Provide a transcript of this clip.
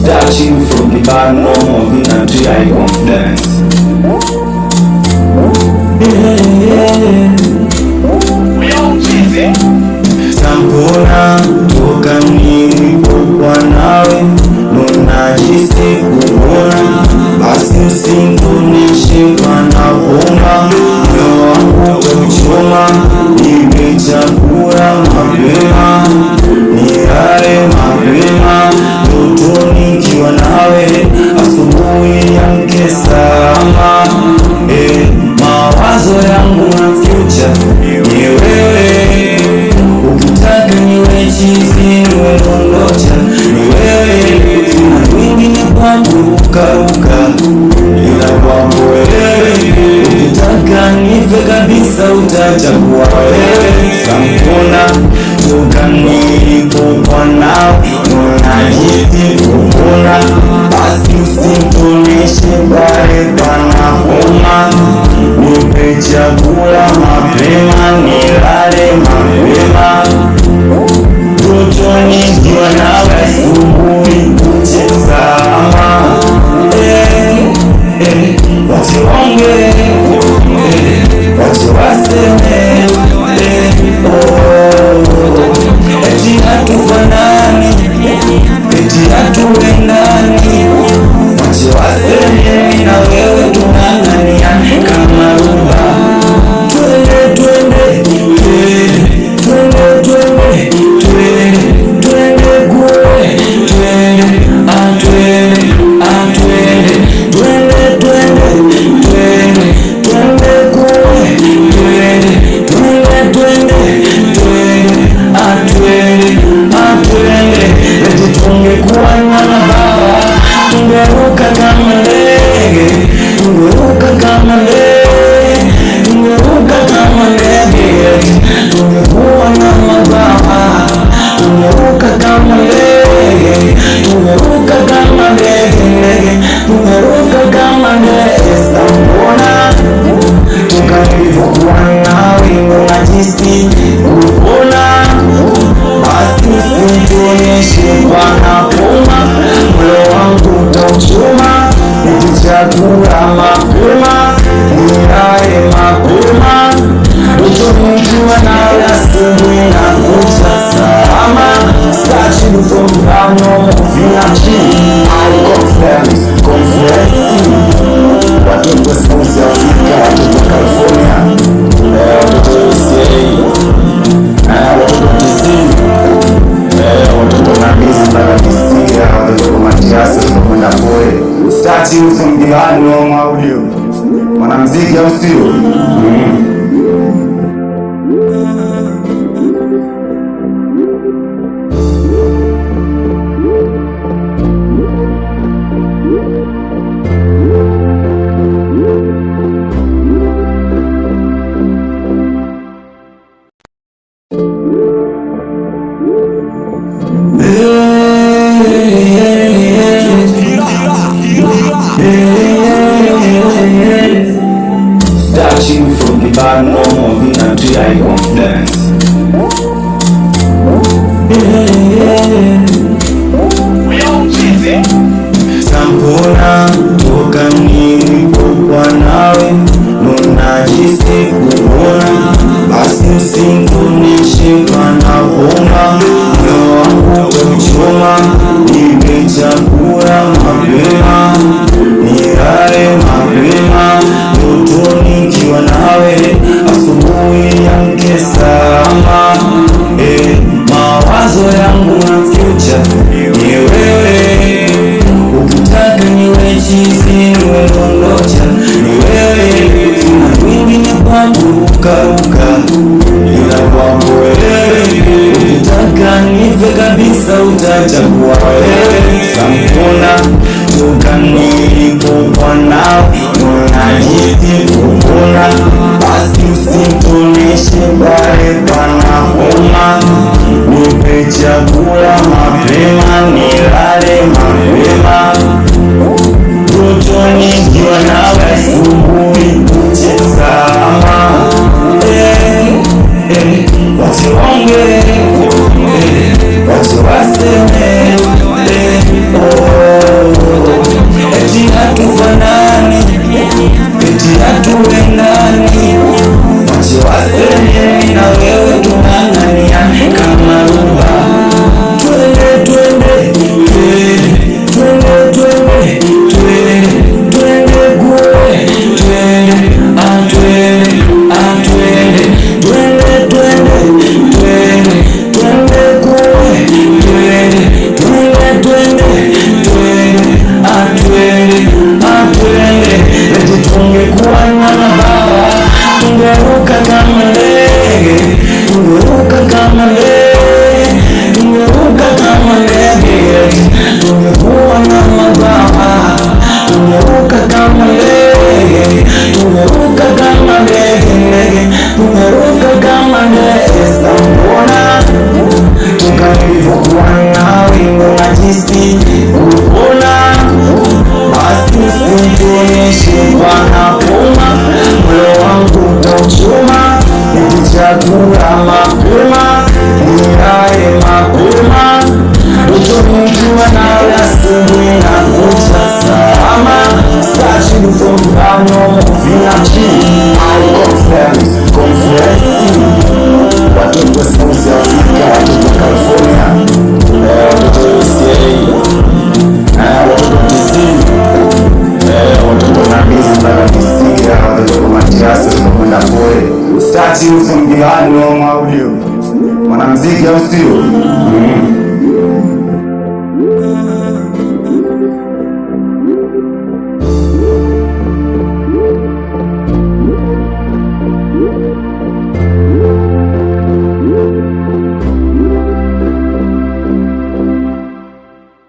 Starting from the bad normal until I confidence. Sambona toka nilipokuwa nawe nunajisi kuona, basi usingonishe panapoma, moyo wangu kuchoma, nimechagua mapema, nilale mapema, totoni nikiwa nawe, asubuhi yangu salama. Mawazo yangu na future ni wewe, ukitaka niwe chizi niwe londocha ni wewe, sina mwingine kwangu ukaruka ila kwangu wewe, ukitaka nife kabisa utachagua wewe. Sambona toka nilipokuwa nawe nunajisi kuona, basi usinitoneshe pale panapoma, nipe chakula mapema, nilale mapema, totoni nikiwa nawe, asubuhi kuche salama. Wache waongee, wache waseme, eti hatufanani, eti hatuendani. Wache waseme, mimi na wewe tunang'ang'ania kama rumba. Twende twende twende twende twende twende twende kule twende twende twende twende twende twende kule twende twende twende twende. Eti tungekuwa na mabawa tungeruka kama ndege, tungeruka kama ndege, tungeruka kama ndege. Tungekuwa na mabawa tungeruka kama ndege, tungeruka kama ndege, tungeruka kama ndege. Sambona toka nilivyokuwa nawe nunajisi kuona, basi usinitoneshe panapoma, moyo wangu utauchoma, nikichagua mapema, nilale mapema, totoni nikiwa nawe, asubuhi na kucha salama. Starting from the normal watoto South Africa, watoto California, watoto USA, watoto DC, watoto Nambisi mpaka Kisia, watoto Matiasi, tunakwenda Poe. Starting from the normal audio, mwanamuziki au sio? Starting from the bad normal until I confidence. Sambona toka nilipokuwa nawe nunajisi kuona, basi usinitoneshe panapoma, moyo wangu kuchoma, nipe chakula mapema, nilale mapema, totoni nikiwa nawe, asubuhi yangu salama. Mawazo yangu na future ni wewe, ukitaka niwe chizi niwe londocha ni wewe, sina mwingine kwangu ukaruka ila kwangu wewe, ukitaka nife kabisa utachagua wewe. Sambona toka nilipokuwa nawe nunajisi kuona, basi usinitoneshe pale panapoma, nipe chakula mapema, nilale mapema, totoni nikiwa nawe. nionyeshe Bwana puma, moyo wangu utachoma, nikichagua mapema, niae mapema, utonijua nawe asubuhi na kucha salama, searching for mfano mvinachi, watoto wa South Africa, watoto wa California, watoto wa USA, watoto wa DC, watoto wa Namizi mpaka DC, watoto wa Matiasi tunakwenda pole. Starting from the audio, mwanamuziki au sio?